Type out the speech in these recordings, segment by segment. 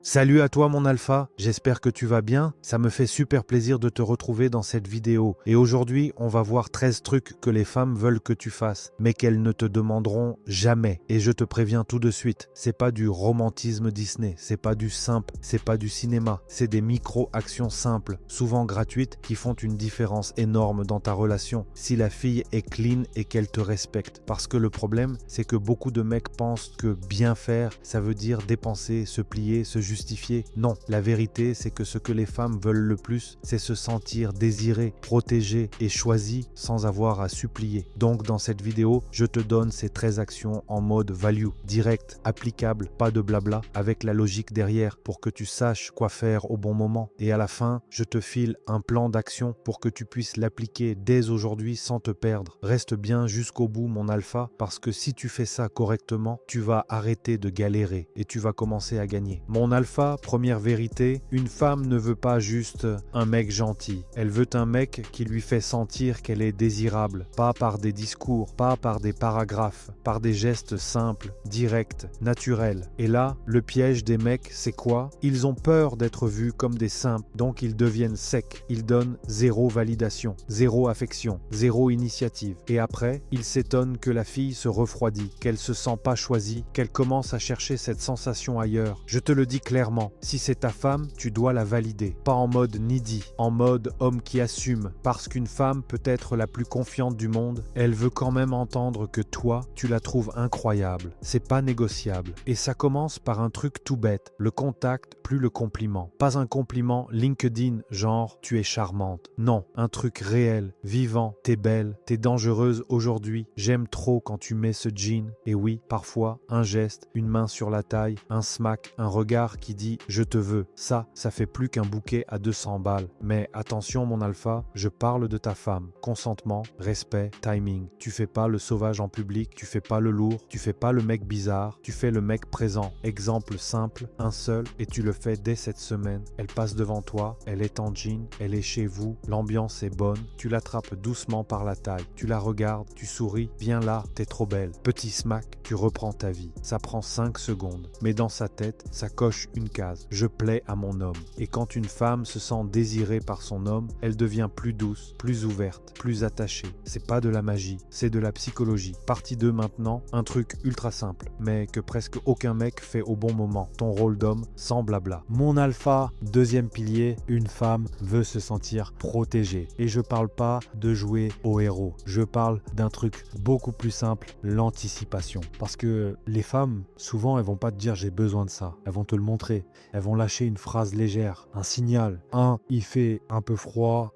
Salut à toi mon alpha, j'espère que tu vas bien, ça me fait super plaisir de te retrouver dans cette vidéo. Et aujourd'hui, on va voir 13 trucs que les femmes veulent que tu fasses, mais qu'elles ne te demanderont jamais. Et je te préviens tout de suite, c'est pas du romantisme Disney, c'est pas du simple, c'est pas du cinéma, c'est des micro-actions simples, souvent gratuites, qui font une différence énorme dans ta relation, si la fille est clean et qu'elle te respecte. Parce que le problème, c'est que beaucoup de mecs pensent que bien faire, ça veut dire dépenser, se plier, se justifier. Non, la vérité, c'est que ce que les femmes veulent le plus, c'est se sentir désirées, protégées et choisies sans avoir à supplier. Donc dans cette vidéo, je te donne ces 13 actions en mode value, direct, applicable, pas de blabla, avec la logique derrière pour que tu saches quoi faire au bon moment. Et à la fin, je te file un plan d'action pour que tu puisses l'appliquer dès aujourd'hui sans te perdre. Reste bien jusqu'au bout mon alpha, parce que si tu fais ça correctement, tu vas arrêter de galérer et tu vas commencer à gagner. Mon alpha, première vérité, une femme ne veut pas juste un mec gentil. Elle veut un mec qui lui fait sentir qu'elle est désirable, pas par des discours, pas par des paragraphes, par des gestes simples, directs, naturels. Et là, le piège des mecs, c'est quoi? Ils ont peur d'être vus comme des simples, donc ils deviennent secs. Ils donnent zéro validation, zéro affection, zéro initiative. Et après, ils s'étonnent que la fille se refroidit, qu'elle se sent pas choisie, qu'elle commence à chercher cette sensation ailleurs. Je te le dis clairement, si c'est ta femme, tu dois la valider. Pas en mode needy, en mode homme qui assume. Parce qu'une femme peut être la plus confiante du monde, elle veut quand même entendre que toi, tu la trouves incroyable. C'est pas négociable. Et ça commence par un truc tout bête, le contact plus le compliment. Pas un compliment LinkedIn, genre tu es charmante. Non, un truc réel, vivant, t'es belle, t'es dangereuse aujourd'hui, j'aime trop quand tu mets ce jean. Et oui, parfois, un geste, une main sur la taille, un smack, un regard qui dit « je te veux ». Ça fait plus qu'un bouquet à 200 balles. Mais attention mon alpha, je parle de ta femme. Consentement, respect, timing. Tu fais pas le sauvage en public, tu fais pas le lourd, tu fais pas le mec bizarre, tu fais le mec présent. Exemple simple, un seul, et tu le fais dès cette semaine. Elle passe devant toi, elle est en jean, elle est chez vous, l'ambiance est bonne, tu l'attrapes doucement par la taille, tu la regardes, tu souris, viens là, t'es trop belle. Petit smack, tu reprends ta vie. Ça prend 5 secondes, mais dans sa tête, ça coche une case. Je plais à mon homme. Et quand une femme se sent désirée par son homme, elle devient plus douce, plus ouverte, plus attachée. C'est pas de la magie, c'est de la psychologie. Partie 2 maintenant, un truc ultra simple, mais que presque aucun mec fait au bon moment. Ton rôle d'homme sans blabla. Mon alpha, deuxième pilier, une femme veut se sentir protégée. Et je parle pas de jouer au héros. Je parle d'un truc beaucoup plus simple, l'anticipation. Parce que les femmes, souvent, elles vont pas te dire j'ai besoin de ça. Elles vont te le montrer. Elles vont lâcher une phrase légère, un signal. Il fait un peu froid.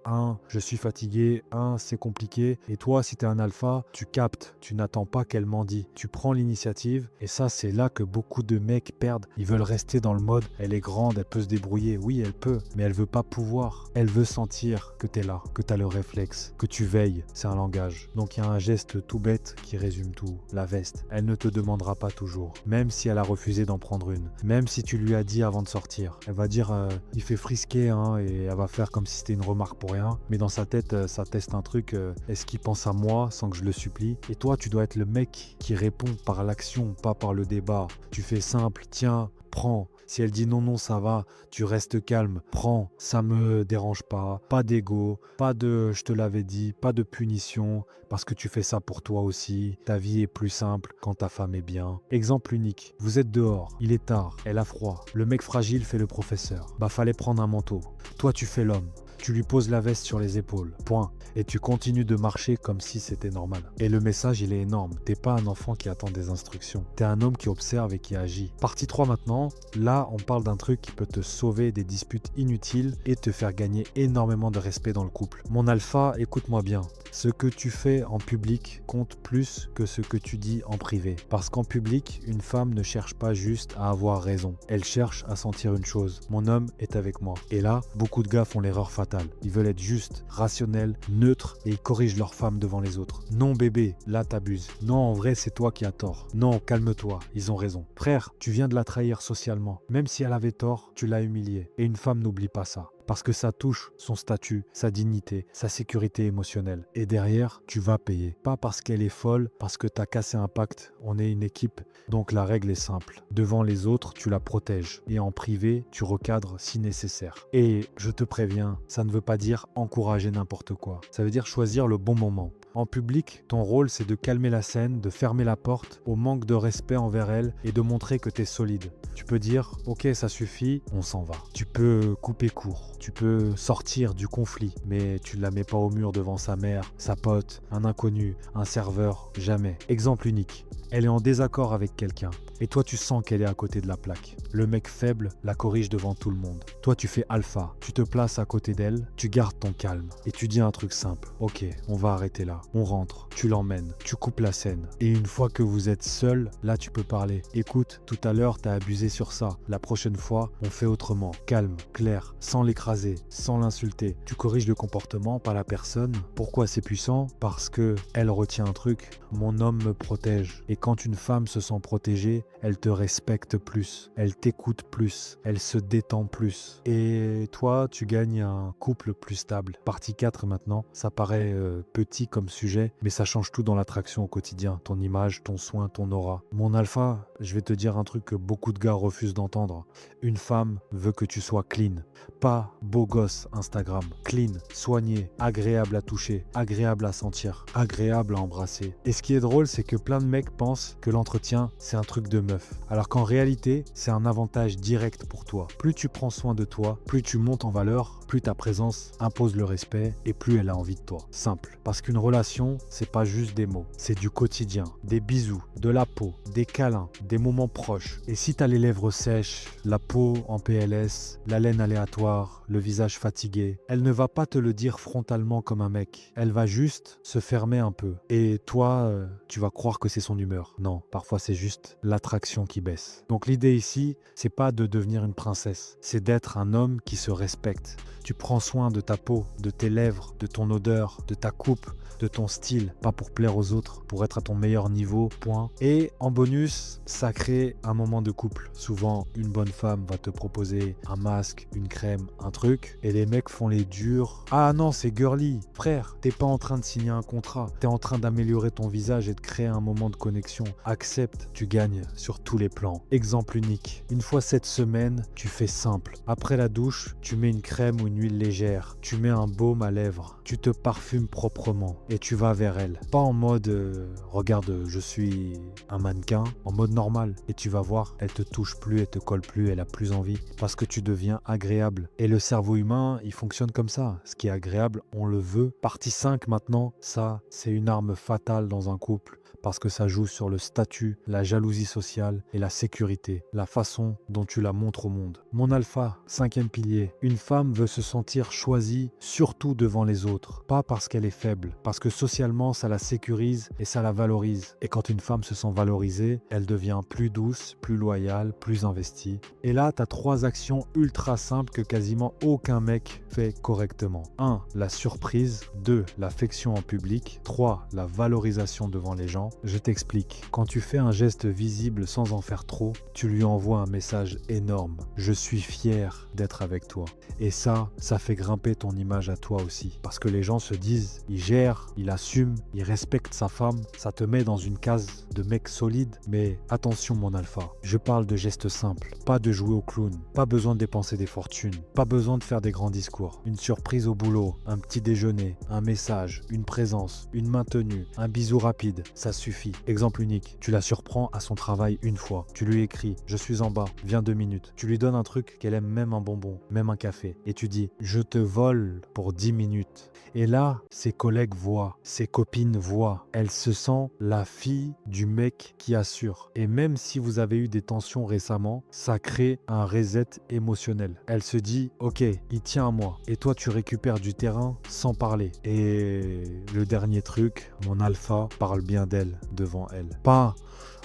Je suis fatigué. C'est compliqué. Et toi, si t'es un alpha, tu captes. Tu n'attends pas qu'elle m'en dise. Tu prends l'initiative. Et ça, c'est là que beaucoup de mecs perdent. Ils veulent rester dans le mode elle est grande, elle peut se débrouiller. Oui, elle peut, mais elle veut pas pouvoir. Elle veut sentir que t'es là, que t'as le réflexe, que tu veilles. C'est un langage. Donc il y a un geste tout bête qui résume tout. La veste. Elle ne te demandera pas toujours. Même si elle a refusé d'en prendre une. Même si tu lui as dit avant de sortir. Elle va dire il fait frisquer et elle va faire comme si c'était une remarque pour rien. Mais dans sa tête, ça teste un truc. Est-ce qu'il pense à moi sans que je le supplie? Et toi, tu dois être le mec qui répond par l'action, pas par le débat. Tu fais simple, tiens, prends. Si elle dit non, non, ça va, tu restes calme, prends, ça me dérange pas d'ego, pas de je te l'avais dit, pas de punition, parce que tu fais ça pour toi aussi, ta vie est plus simple quand ta femme est bien. Exemple unique, vous êtes dehors, il est tard, elle a froid, le mec fragile fait le professeur, fallait prendre un manteau, toi tu fais l'homme. Tu lui poses la veste sur les épaules, point. Et tu continues de marcher comme si c'était normal. Et le message, il est énorme. T'es pas un enfant qui attend des instructions. T'es un homme qui observe et qui agit. Partie 3 maintenant. Là, on parle d'un truc qui peut te sauver des disputes inutiles et te faire gagner énormément de respect dans le couple. Mon alpha, écoute-moi bien. Ce que tu fais en public compte plus que ce que tu dis en privé. Parce qu'en public, une femme ne cherche pas juste à avoir raison. Elle cherche à sentir une chose. Mon homme est avec moi. Et là, beaucoup de gars font l'erreur fatale. Ils veulent être justes, rationnels, neutres et ils corrigent leur femme devant les autres. Non bébé, là t'abuses. Non, en vrai, c'est toi qui as tort. Non, calme-toi, ils ont raison. Frère, tu viens de la trahir socialement. Même si elle avait tort, tu l'as humiliée. Et une femme n'oublie pas ça. parce que ça touche son statut, sa dignité, sa sécurité émotionnelle. Et derrière, tu vas payer. Pas parce qu'elle est folle, parce que tu as cassé un pacte. On est une équipe, donc la règle est simple. Devant les autres, tu la protèges. Et en privé, tu recadres si nécessaire. Et je te préviens, ça ne veut pas dire encourager n'importe quoi. Ça veut dire choisir le bon moment. En public, ton rôle, c'est de calmer la scène, de fermer la porte au manque de respect envers elle et de montrer que tu es solide. Tu peux dire « Ok, ça suffit, on s'en va ». Tu peux couper court, tu peux sortir du conflit, mais tu ne la mets pas au mur devant sa mère, sa pote, un inconnu, un serveur, jamais. Exemple unique, elle est en désaccord avec quelqu'un et toi tu sens qu'elle est à côté de la plaque. Le mec faible la corrige devant tout le monde. Toi tu fais alpha, tu te places à côté d'elle, tu gardes ton calme et tu dis un truc simple. Ok, on va arrêter là, on rentre, tu l'emmènes, tu coupes la scène. Et une fois que vous êtes seul, là tu peux parler. Écoute, tout à l'heure t'as abusé sur ça, la prochaine fois on fait autrement. Calme, clair, sans l'écraser, sans l'insulter. Tu corriges le comportement, pas la personne. Pourquoi c'est puissant? Parce que elle retient un truc, mon homme me protège. Et quand une femme se sent protégée, elle te respecte plus, elle t'écoute plus, elle se détend plus. Et toi, tu gagnes un couple plus stable. Partie 4 maintenant, ça paraît petit comme sujet, mais ça change tout dans l'attraction au quotidien. Ton image, ton soin, ton aura. Mon alpha, je vais te dire un truc que beaucoup de gars refusent d'entendre. Une femme veut que tu sois clean, pas beau gosse Instagram. Clean, soigné, agréable à toucher, agréable à sentir, agréable à embrasser. Et ce qui est drôle, c'est que plein de mecs pensent que l'entretien, c'est un truc de meuf. Alors qu'en réalité, c'est un avantage direct pour toi. Plus tu prends soin de toi, plus tu montes en valeur, plus ta présence impose le respect et plus elle a envie de toi. Simple. Parce qu'une relation, c'est pas juste des mots. C'est du quotidien, des bisous, de la peau, des câlins, des moments proches. Et si t'as les lèvres sèches, la peau en PLS, la laine aléatoire, le visage fatigué, elle ne va pas te le dire frontalement comme un mec. Elle va juste se fermer un peu. Et toi, tu vas croire que c'est son humeur. Non, parfois c'est juste l'attraction qui baisse. Donc l'idée ici, c'est pas de devenir une princesse, c'est d'être un homme qui se respecte. Tu prends soin de ta peau, de tes lèvres, de ton odeur, de ta coupe, de ton style, pas pour plaire aux autres, pour être à ton meilleur niveau, point. Et en bonus, ça crée un moment de couple. Souvent, une bonne femme va te proposer un masque, une crème, un truc, et les mecs font les durs. Ah non, c'est girly. Frère, t'es pas en train de signer un contrat, t'es en train d'améliorer ton visage et de créer un moment de connexion. Accepte, tu gagnes sur tous les plans. Exemple unique, une fois cette semaine, tu fais simple. Après la douche, tu mets une crème ou une huile légère, tu mets un baume à lèvres, tu te parfumes proprement et tu vas vers elle. Pas en mode regarde, je suis un mannequin, en mode normal. Et tu vas voir, elle te touche plus, elle te colle plus, elle a plus envie parce que tu deviens agréable. Et le cerveau humain, il fonctionne comme ça. Ce qui est agréable, on le veut. Partie 5 maintenant, ça, c'est une arme fatale dans un couple. Parce que ça joue sur le statut, la jalousie sociale et la sécurité, la façon dont tu la montres au monde. Mon alpha, 5e pilier, une femme veut se sentir choisie surtout devant les autres, pas parce qu'elle est faible, parce que socialement ça la sécurise et ça la valorise. Et quand une femme se sent valorisée, elle devient plus douce, plus loyale, plus investie. Et là, tu as 3 actions ultra simples que quasiment aucun mec fait correctement. 1. La surprise. 2. L'affection en public. 3. La valorisation devant les gens. Je t'explique. Quand tu fais un geste visible sans en faire trop, tu lui envoies un message énorme. Je suis fier d'être avec toi. Et ça fait grimper ton image à toi aussi. Parce que les gens se disent, il gère, il assume, il respecte sa femme. Ça te met dans une case de mec solide. Mais attention mon alpha, je parle de gestes simples. Pas de jouer au clown. Pas besoin de dépenser des fortunes. Pas besoin de faire des grands discours. Une surprise au boulot, un petit déjeuner, un message, une présence, une main tenue, un bisou rapide. Ça suffit. Exemple unique, tu la surprends à son travail une fois. Tu lui écris, je suis en bas, viens 2 minutes. Tu lui donnes un truc qu'elle aime, même un bonbon, même un café. Et tu dis, je te vole pour 10 minutes. Et là, ses collègues voient, ses copines voient. Elle se sent la fille du mec qui assure. Et même si vous avez eu des tensions récemment, ça crée un reset émotionnel. Elle se dit, ok, il tient à moi. Et toi, tu récupères du terrain sans parler. Et le dernier truc, mon alpha parle bien d'elle devant elle. Pas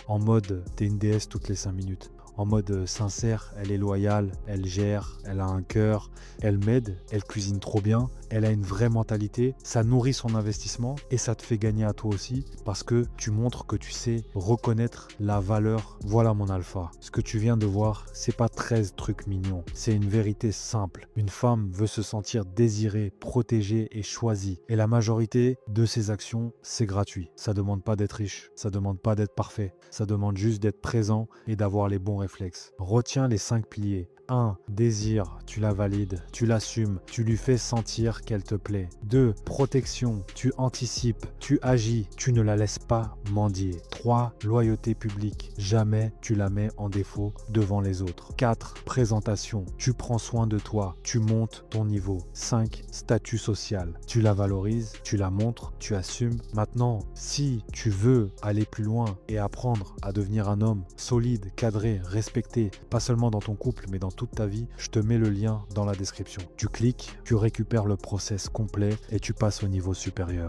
en mode t'es une déesse toutes les 5 minutes. en mode sincère, elle est loyale, elle gère, elle a un cœur, elle m'aide, elle cuisine trop bien, elle a une vraie mentalité, ça nourrit son investissement et ça te fait gagner à toi aussi parce que tu montres que tu sais reconnaître la valeur. Voilà mon alpha. Ce que tu viens de voir, c'est pas 13 trucs mignons, c'est une vérité simple. Une femme veut se sentir désirée, protégée et choisie. Et la majorité de ses actions, c'est gratuit. Ça demande pas d'être riche, ça demande pas d'être parfait, ça demande juste d'être présent et d'avoir les bons réflexes. Retiens les 5 piliers. 1. Désir, tu la valides, tu l'assumes, tu lui fais sentir qu'elle te plaît. 2. Protection, tu anticipes, tu agis, tu ne la laisses pas mendier. 3. Loyauté publique, jamais tu la mets en défaut devant les autres. 4. Présentation, tu prends soin de toi, tu montes ton niveau. 5. Statut social, tu la valorises, tu la montres, tu assumes. Maintenant, si tu veux aller plus loin et apprendre à devenir un homme solide, cadré, respecté, pas seulement dans ton couple mais dans toute ta vie, je te mets le lien dans la description. Tu cliques, tu récupères le process complet et tu passes au niveau supérieur.